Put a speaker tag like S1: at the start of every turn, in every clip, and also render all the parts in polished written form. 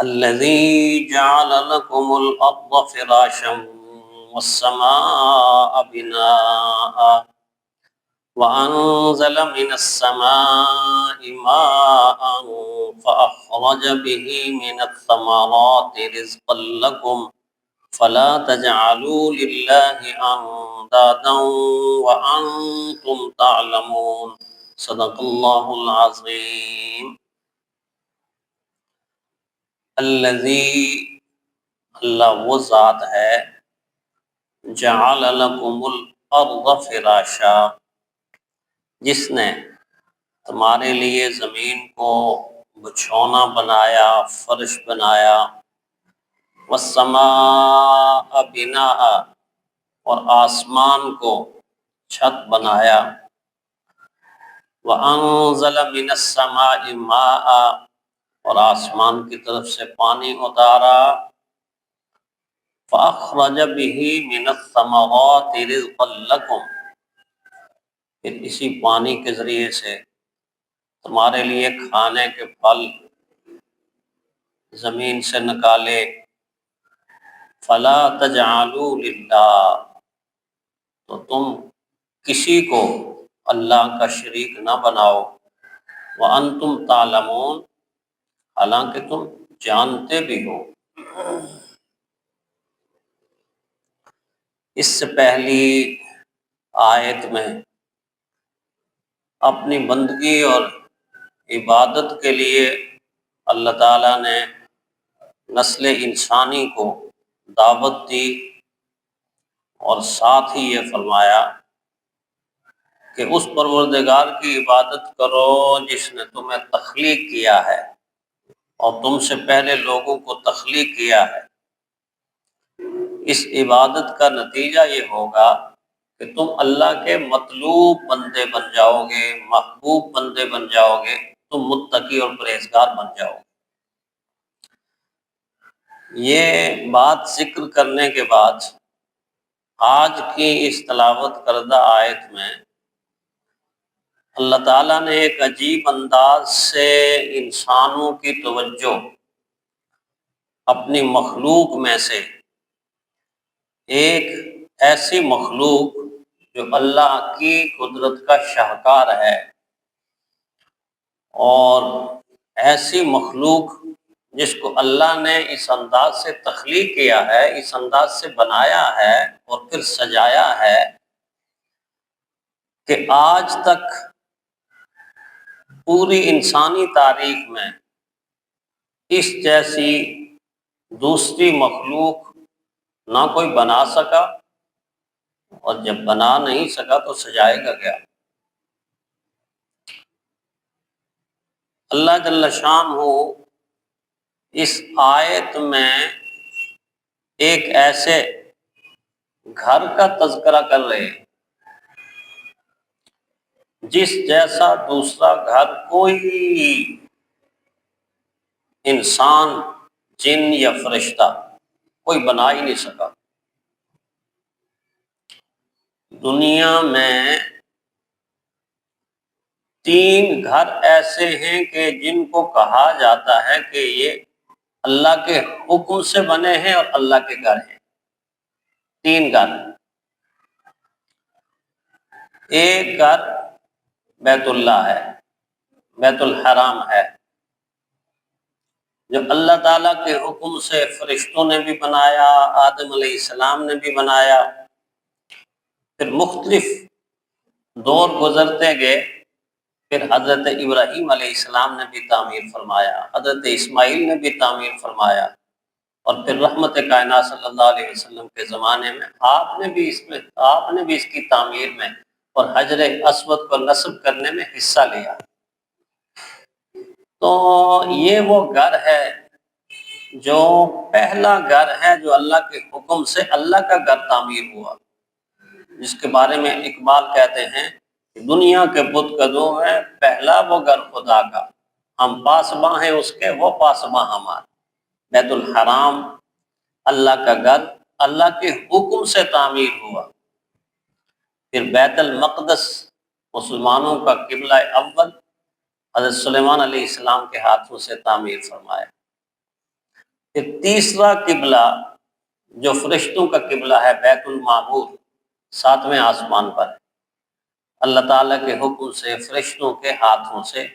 S1: الذي جعل لكم الأرض فراشا والسماء بناء وأنزل من السماء ماء فأخرج به من الثمرات رزقا لكم فلا تجعلوا لله أندادا وأنتم تعلمون صدق اللہ العظیم۔ الذی، اللہ وہ ذات ہے، جعل لکم الارض فراشا، جس نے تمہارے لیے زمین کو بچھونا بنایا، فرش بنایا، والسماء بناء، اور آسمان کو چھت بنایا، وانزل من السماء ماء، اور آسمان کی طرف سے پانی اتارا، فاخرج به من الثمرات رزقا لكم، پھر اسی پانی کے ذریعے سے تمہارے لیے کھانے کے پھل زمین سے نکالے، فلا تجعلوا للہ، تو تم کسی کو اللہ کا شریک نہ بناؤ، وانتم تعلمون، حالانکہ تم جانتے بھی ہو۔ اس سے پہلی آیت میں اپنی بندگی اور عبادت کے لیے اللہ تعالیٰ نے نسل انسانی کو دعوت دی، اور ساتھ ہی یہ فرمایا کہ اس پروردگار کی عبادت کرو جس نے تمہیں تخلیق کیا ہے اور تم سے پہلے لوگوں کو تخلیق کیا ہے۔ اس عبادت کا نتیجہ یہ ہوگا کہ تم اللہ کے مطلوب بندے بن جاؤ گے، محبوب بندے بن جاؤ گے، تم متقی اور پرہیزگار بن جاؤ گے۔ یہ بات ذکر کرنے کے بعد آج کی اس تلاوت کردہ آیت میں اللہ تعالیٰ نے ایک عجیب انداز سے انسانوں کی توجہ اپنی مخلوق میں سے ایک ایسی مخلوق جو اللہ کی قدرت کا شاہکار ہے، اور ایسی مخلوق جس کو اللہ نے اس انداز سے تخلیق کیا ہے، اس انداز سے بنایا ہے اور پھر سجایا ہے کہ آج تک پوری انسانی تاریخ میں اس جیسی دوسری مخلوق نہ کوئی بنا سکا، اور جب بنا نہیں سکا تو سجائے گا کیا؟ اللہ جل شانہ اس آیت میں ایک ایسے گھر کا تذکرہ کر رہے ہیں جس جیسا دوسرا گھر کوئی انسان، جن یا فرشتہ کوئی بنا ہی نہیں سکا۔ دنیا میں 3 گھر ایسے ہیں کہ جن کو کہا جاتا ہے کہ یہ اللہ کے حکم سے بنے ہیں اور اللہ کے گھر ہیں۔ 3 گھر، ایک گھر بیت اللہ ہے، بیت الحرام ہے، جو اللہ تعالیٰ کے حکم سے فرشتوں نے بھی بنایا، آدم علیہ السلام نے بھی بنایا، پھر مختلف دور گزرتے گئے، پھر حضرت ابراہیم علیہ السلام نے بھی تعمیر فرمایا، حضرت اسماعیل نے بھی تعمیر فرمایا، اور پھر رحمت کائنات صلی اللہ علیہ وسلم کے زمانے میں آپ نے بھی اس کی تعمیر میں اور حجر اسود کو نصب کرنے میں حصہ لیا۔ تو یہ وہ گھر ہے جو پہلا گھر ہے جو اللہ کے حکم سے اللہ کا گھر تعمیر ہوا، جس کے بارے میں اقبال کہتے ہیں کہ دنیا کے بت کدوں ہے پہلا وہ گھر خدا کا، ہم پاسباں ہیں اس کے وہ پاسباں ہمارے۔ بیت الحرام اللہ کا گھر اللہ کے حکم سے تعمیر ہوا، پھر بیت المقدس مسلمانوں کا قبلہ اول حضرت سلیمان علیہ السلام کے ہاتھوں سے تعمیر فرمایا، پھر تیسرا قبلہ جو فرشتوں کا قبلہ ہے بیت المعمور 7ویں آسمان پر، اللہ تعالیٰ کے حکم سے فرشتوں کے ہاتھوں سے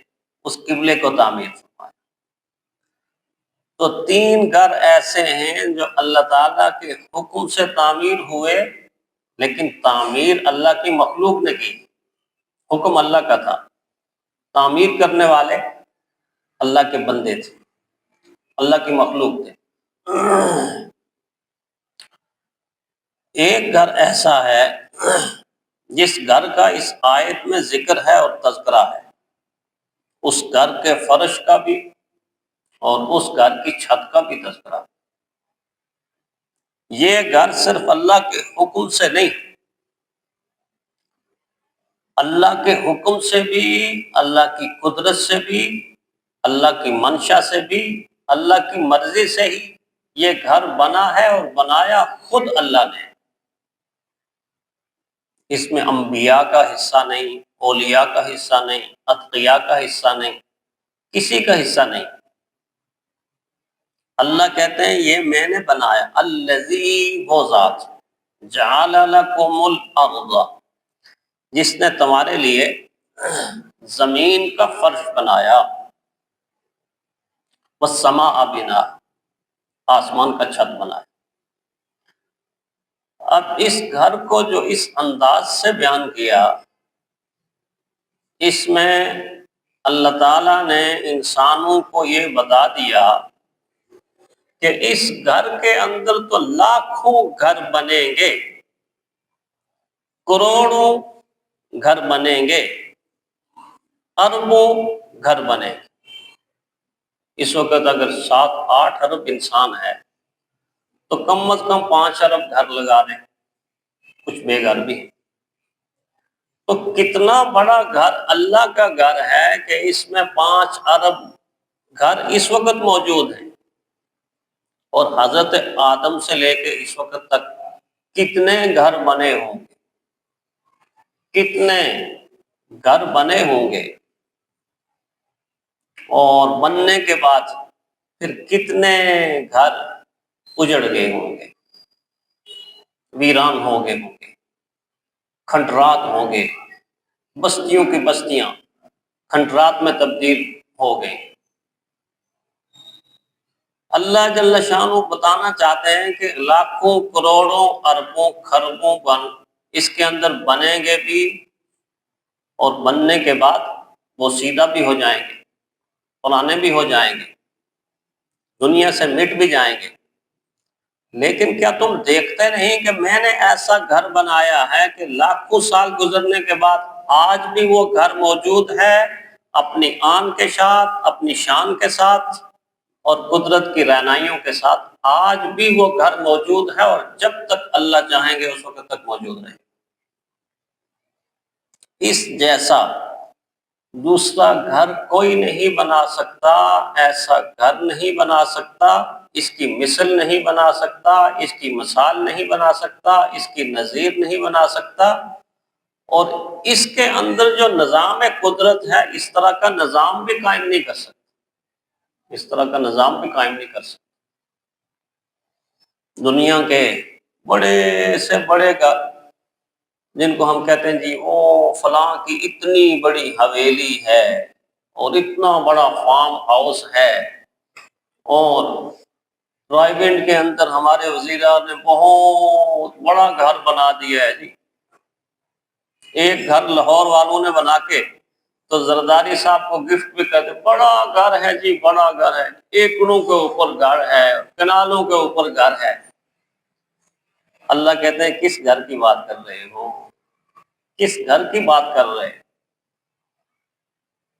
S1: اس قبلے کو تعمیر فرمایا۔ تو 3 گھر ایسے ہیں جو اللہ تعالیٰ کے حکم سے تعمیر ہوئے، لیکن تعمیر اللہ کی مخلوق نے کی، حکم اللہ کا تھا، تعمیر کرنے والے اللہ کے بندے تھے، اللہ کی مخلوق تھے۔ ایک گھر ایسا ہے جس گھر کا اس آیت میں ذکر ہے اور تذکرہ ہے، اس گھر کے فرش کا بھی اور اس گھر کی چھت کا بھی تذکرہ۔ یہ گھر صرف اللہ کے حکم سے نہیں، اللہ کے حکم سے بھی، اللہ کی قدرت سے بھی، اللہ کی منشا سے بھی، اللہ کی مرضی سے ہی یہ گھر بنا ہے، اور بنایا خود اللہ نے۔ اس میں انبیاء کا حصہ نہیں، اولیاء کا حصہ نہیں، اتقیاء کا حصہ نہیں، کسی کا حصہ نہیں۔ اللہ کہتے ہیں یہ میں نے بنایا، الذی وہ ذات جعل لکم الارض، جس نے تمہارے لیے زمین کا فرش بنایا، والسماء بنا، آسمان کا چھت بنایا۔ اب اس گھر کو جو اس انداز سے بیان کیا، اس میں اللہ تعالیٰ نے انسانوں کو یہ بتا دیا کہ اس گھر کے اندر تو لاکھوں گھر بنیں گے، کروڑوں گھر بنیں گے، اربوں گھر بنیں گے۔ اس وقت اگر 7-8 ارب انسان ہے تو کم از کم 5 ارب گھر لگا دیں، کچھ بے گھر بھی ہیں۔ تو کتنا بڑا گھر اللہ کا گھر ہے کہ اس میں 5 ارب گھر اس وقت موجود ہیں، اور حضرت آدم سے لے کے اس وقت تک کتنے گھر بنے ہوں گے، کتنے گھر بنے ہوں گے، اور بننے کے بعد پھر کتنے گھر اجڑ گئے ہوں گے، ویران ہو گئے ہوں گے، کھنڈرات ہوں گے، بستیوں کی بستیاں کھنڈرات میں تبدیل ہو گئی۔ اللہ جل شانہ بتانا چاہتے ہیں کہ لاکھوں کروڑوں اربوں خربوں اس کے اندر بنیں گے بھی، اور بننے کے بعد وہ سیدھا بھی ہو جائیں گے، پرانے بھی ہو جائیں گے، دنیا سے مٹ بھی جائیں گے۔ لیکن کیا تم دیکھتے نہیں کہ میں نے ایسا گھر بنایا ہے کہ لاکھوں سال گزرنے کے بعد آج بھی وہ گھر موجود ہے، اپنی آن کے ساتھ، اپنی شان کے ساتھ، اور قدرت کی رعنائیوں کے ساتھ آج بھی وہ گھر موجود ہے، اور جب تک اللہ چاہیں گے اس وقت تک موجود رہے۔ اس جیسا دوسرا گھر کوئی نہیں بنا سکتا، ایسا گھر نہیں بنا سکتا، اس کی مثل نہیں بنا سکتا، اس کی مثال نہیں بنا سکتا، اس کی نظیر نہیں بنا سکتا، اور اس کے اندر جو نظام قدرت ہے اس طرح کا نظام بھی قائم نہیں کر سکتا، اس طرح کا نظام بھی قائم نہیں کر سکتا۔ دنیا کے بڑے سے بڑے گھر جن کو ہم کہتے ہیں جی وہ فلاں کی اتنی بڑی حویلی ہے، اور اتنا بڑا فارم ہاؤس ہے، اور رائے کے اندر ہمارے وزیران نے بہت بڑا گھر بنا دیا ہے جی۔ ایک گھر لاہور والوں نے بنا کے تو زرداری صاحب کو گفٹ بھی کرتے، بڑا گھر ہے جی، بڑا گھر ہے، ایکڑوں کے اوپر گھر ہے، کنالوں کے اوپر گھر ہے۔ اللہ کہتے ہیں کس گھر کی بات کر رہے ہو، کس گھر کی بات کر رہے ہیں؟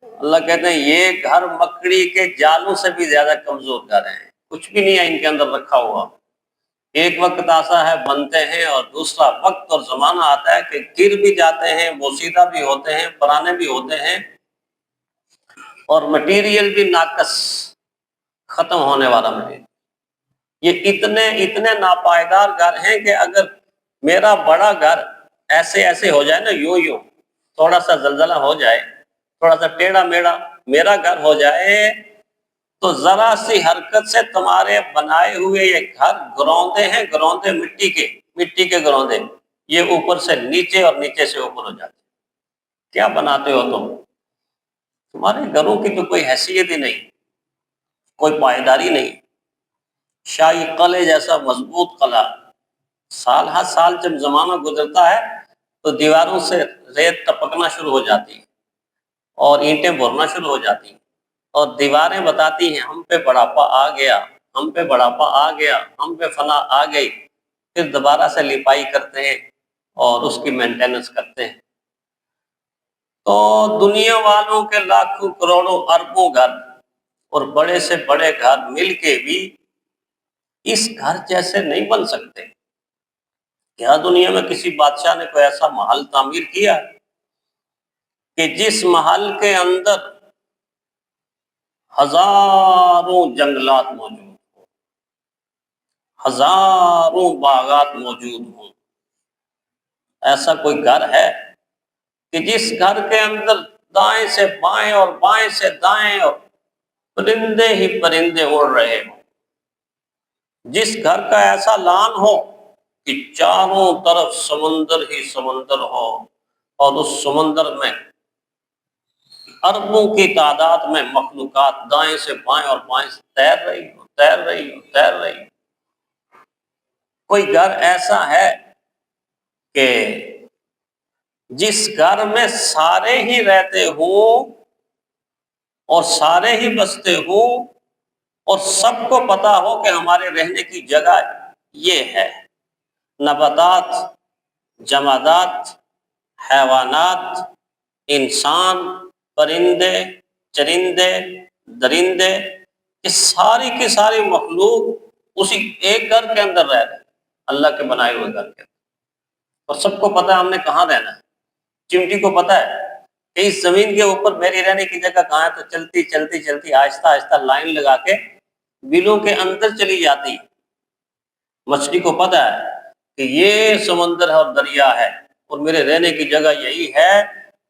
S1: اللہ کہتے ہیں یہ گھر مکڑی کے جالوں سے بھی زیادہ کمزور گھر ہیں، کچھ بھی نہیں ہے ان کے اندر رکھا ہوا۔ ایک وقت ایسا ہے بنتے ہیں، اور دوسرا وقت اور زمانہ آتا ہے کہ گر بھی جاتے ہیں، بوسیدہ بھی ہوتے ہیں، پرانے بھی ہوتے ہیں، اور مٹیریل بھی ناقص، ختم ہونے والا مٹیریل۔ یہ اتنے ناپائیدار گھر ہیں کہ اگر میرا بڑا گھر ایسے ہو جائے نا، یوں تھوڑا سا زلزلہ ہو جائے، تھوڑا سا ٹیڑھا میڑھا میرا گھر ہو جائے، تو ذرا سی حرکت سے تمہارے بنائے ہوئے یہ گھر گروندے ہیں، گروندے مٹی کے گروندے، یہ اوپر سے نیچے اور نیچے سے اوپر ہو جاتے ہیں۔ کیا بناتے ہو تمہارے گھروں کی تو کوئی حیثیت ہی نہیں، کوئی پائیداری نہیں۔ شاہی قلعے جیسا مضبوط قلعہ، سال ہر سال جب زمانہ گزرتا ہے تو دیواروں سے ریت ٹپکنا شروع ہو جاتی ہے اور اینٹیں بھرنا شروع ہو جاتی ہیں، اور دیواریں بتاتی ہیں ہم پہ بڑھاپا آ گیا، ہم پہ بڑھاپا آ گیا، ہم پہ فنا آ گئی، پھر دوبارہ سے لپائی کرتے ہیں اور اس کی مینٹیننس کرتے ہیں۔ تو دنیا والوں کے لاکھوں کروڑوں اربوں گھر اور بڑے سے بڑے گھر مل کے بھی اس گھر جیسے نہیں بن سکتے۔ کیا دنیا میں کسی بادشاہ نے کوئی ایسا محل تعمیر کیا کہ جس محل کے اندر ہزاروں جنگلات موجود ہوں، ہزاروں باغات موجود ہوں؟ ایسا کوئی گھر ہے کہ جس گھر کے اندر دائیں سے بائیں اور بائیں سے دائیں اور پرندے ہی پرندے اڑ رہے ہوں؟ جس گھر کا ایسا لان ہو کہ چاروں طرف سمندر ہی سمندر ہو، اور اس سمندر میں اربوں کی تعداد میں مخلوقات دائیں سے بائیں اور بائیں سے تیر رہی ہو، تیر رہی ہو، تیر رہی ہو؟ کوئی گھر ایسا ہے کہ جس گھر میں سارے ہی رہتے ہوں اور سارے ہی بستے ہوں اور سب کو پتا ہو کہ ہمارے رہنے کی جگہ یہ ہے؟ نباتات، جمادات، حیوانات، انسان، پرندے، چرندے، درندے، یہ ساری کی ساری مخلوق اسی ایک گھر کے اندر رہ رہے، اللہ کے بنائے ہوئے گھر کے اندر، اور سب کو پتا ہے ہم نے کہاں رہنا ہے۔ چمٹی کو پتا ہے کہ اس زمین کے اوپر میری رہنے کی جگہ کہاں ہے، تو چلتی چلتی چلتی آہستہ آہستہ لائن لگا کے بلوں کے اندر چلی جاتی ہے۔ مچھلی کو پتا ہے کہ یہ سمندر ہے اور دریا ہے اور میرے رہنے کی جگہ یہی ہے،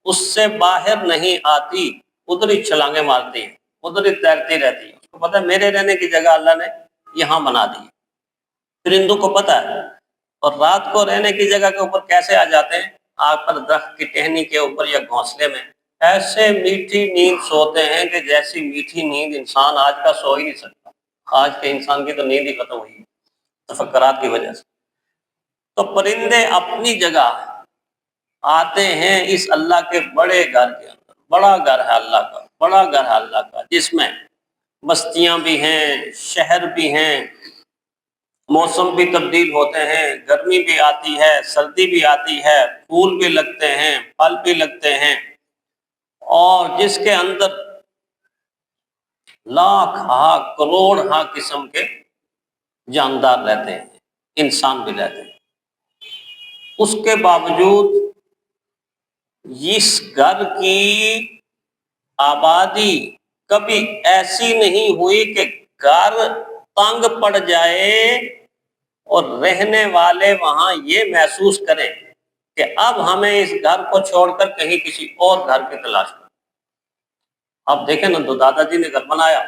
S1: اس سے باہر نہیں آتی، ادھر ہی چھلانگیں مارتی ہے، ادھر ہی تیرتی رہتی ہے۔ اس کو پتا ہے میرے رہنے کی جگہ اللہ نے یہاں بنا دی ہے۔ پرندوں کو پتا ہے، اور رات کو رہنے کی جگہ کے اوپر کیسے آ جاتے ہیں؟ آگ پر درخت کی ٹہنی کے اوپر یا گھونسلے میں ایسے میٹھی نیند سوتے ہیں کہ جیسی میٹھی نیند انسان آج کا سو ہی نہیں سکتا۔ آج کے انسان کی تو نیند ہی ختم ہوئی تفکرات کی وجہ سے۔ تو پرندے اپنی جگہ آتے ہیں اس اللہ کے بڑے گھر کے اندر۔ بڑا گھر ہے اللہ کا، بڑا گھر ہے اللہ کا، جس میں بستیاں بھی ہیں، شہر بھی ہیں، موسم بھی تبدیل ہوتے ہیں، گرمی بھی آتی ہے، سردی بھی آتی ہے، پھول بھی لگتے ہیں، پھل بھی لگتے ہیں، اور جس کے اندر لاکھ ہاں کروڑ ہاں قسم کے جاندار رہتے ہیں، انسان بھی رہتے ہیں۔ اس کے باوجود اس گھر کی آبادی کبھی ایسی نہیں ہوئی کہ گھر تنگ پڑ جائے اور رہنے والے وہاں یہ محسوس کریں کہ اب ہمیں اس گھر کو چھوڑ کر کہیں کسی اور گھر کی تلاش کریں۔ اب دیکھیں نا، تو دادا جی نے گھر بنایا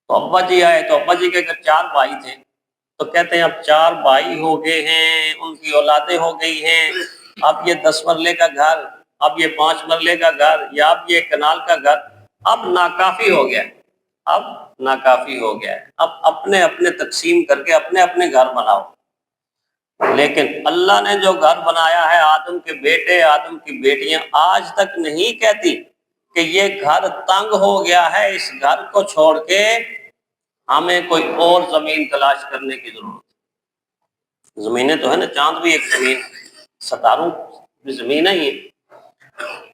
S1: تو ابا جی آئے، تو ابا جی کے گھر 4 بھائی تھے، تو کہتے ہیں اب 4 بھائی ہو گئے ہیں، ان کی اولادیں ہو گئی ہیں، اب یہ 10 مرلے کا گھر، اب یہ 5 مرلے کا گھر، یا اب یہ کنال کا گھر اب ناکافی ہو گیا، اب ناکافی ہو گیا ہے، اب اپنے اپنے تقسیم کر کے اپنے اپنے گھر بناؤ۔ لیکن اللہ نے جو گھر بنایا ہے، آدم کے بیٹے، آدم کی بیٹیاں آج تک نہیں کہتی کہ یہ گھر تنگ ہو گیا ہے، اس گھر کو چھوڑ کے ہمیں کوئی اور زمین تلاش کرنے کی ضرورت ہے۔ زمینیں تو ہے نا، چاند بھی ایک زمین ہے، ستاروں بھی زمین ہی ہے،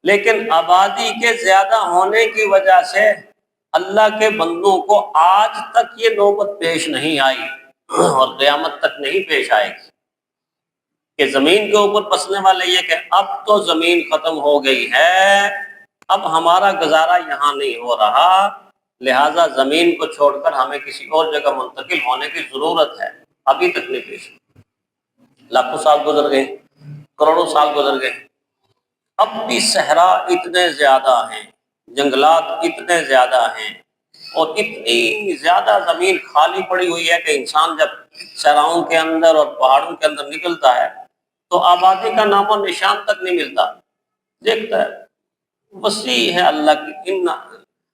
S1: لیکن آبادی کے زیادہ ہونے کی وجہ سے اللہ کے بندوں کو آج تک یہ نوبت پیش نہیں آئی اور قیامت تک نہیں پیش آئے گی کہ زمین کے اوپر بسنے والے یہ کہ اب تو زمین ختم ہو گئی ہے، اب ہمارا گزارا یہاں نہیں ہو رہا، لہٰذا زمین کو چھوڑ کر ہمیں کسی اور جگہ منتقل ہونے کی ضرورت ہے۔ ابھی تک نہیں پیش، لاکھوں سال گزر گئے، کروڑوں سال گزر گئے، اب بھی صحرا اتنے زیادہ ہیں، جنگلات اتنے زیادہ ہیں، اور اتنی زیادہ زمین خالی پڑی ہوئی ہے کہ انسان جب صحراؤں کے اندر اور پہاڑوں کے اندر نکلتا ہے تو آبادی کا نام و نشان تک نہیں ملتا، دیکھتا ہے وسیع ہے اللہ کی۔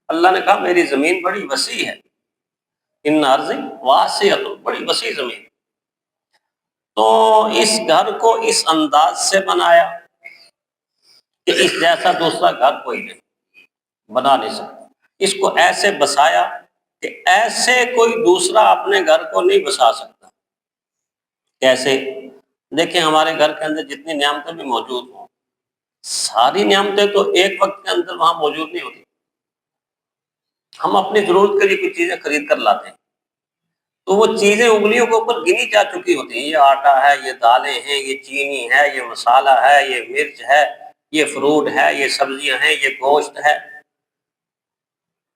S1: اللہ نے کہا میری زمین بڑی وسیع ہے، ان ارضی واسعۃ، بڑی وسیع زمین۔ تو اس گھر کو اس انداز سے بنایا کہ اس جیسا دوسرا گھر کوئی نہیں بنا نہیں سکتا، اس کو ایسے بسایا کہ ایسے کوئی دوسرا اپنے گھر کو نہیں بسا سکتا۔ کیسے؟ دیکھیں ہمارے گھر کے اندر جتنی نعمتیں بھی موجود ہوں، ساری نعمتیں تو ایک وقت کے اندر وہاں موجود نہیں ہوتی۔ ہم اپنی ضرورت کے لیے کچھ چیزیں خرید کر لاتے ہیں تو وہ چیزیں انگلیوں کے اوپر گنی جا چکی ہوتی ہیں، یہ آٹا ہے، یہ دالیں ہیں، یہ چینی ہے، یہ مسالہ ہے، یہ مرچ ہے، یہ فروٹ ہے، یہ سبزیاں ہیں، یہ گوشت ہے۔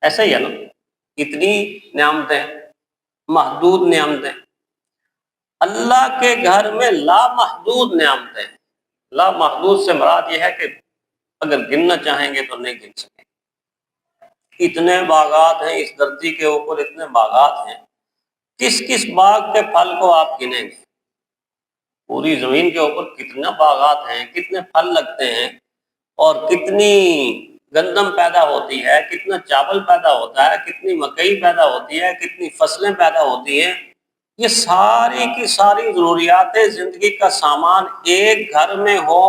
S1: ایسا ہی ہے نا، اتنی نعمتیں، محدود نعمتیں۔ اللہ کے گھر میں لامحدود نعمتیں۔ لامحدود سے مراد یہ ہے کہ اگر گننا چاہیں گے تو نہیں گن سکیں۔ اتنے باغات ہیں اس دھرتی کے اوپر، اتنے باغات ہیں، کس کس باغ کے پھل کو آپ گنیں گے؟ پوری زمین کے اوپر کتنے باغات ہیں، کتنے پھل لگتے ہیں، اور کتنی گندم پیدا ہوتی ہے، کتنا چاول پیدا ہوتا ہے، کتنی مکئی پیدا ہوتی ہے، کتنی فصلیں پیدا ہوتی ہیں۔ یہ ساری کی ساری ضروریات زندگی کا سامان ایک گھر میں ہو،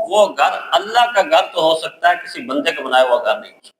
S1: وہ گھر اللہ کا گھر تو ہو سکتا ہے، کسی بندے کا بنایا ہوا گھر نہیں ہو سکتا۔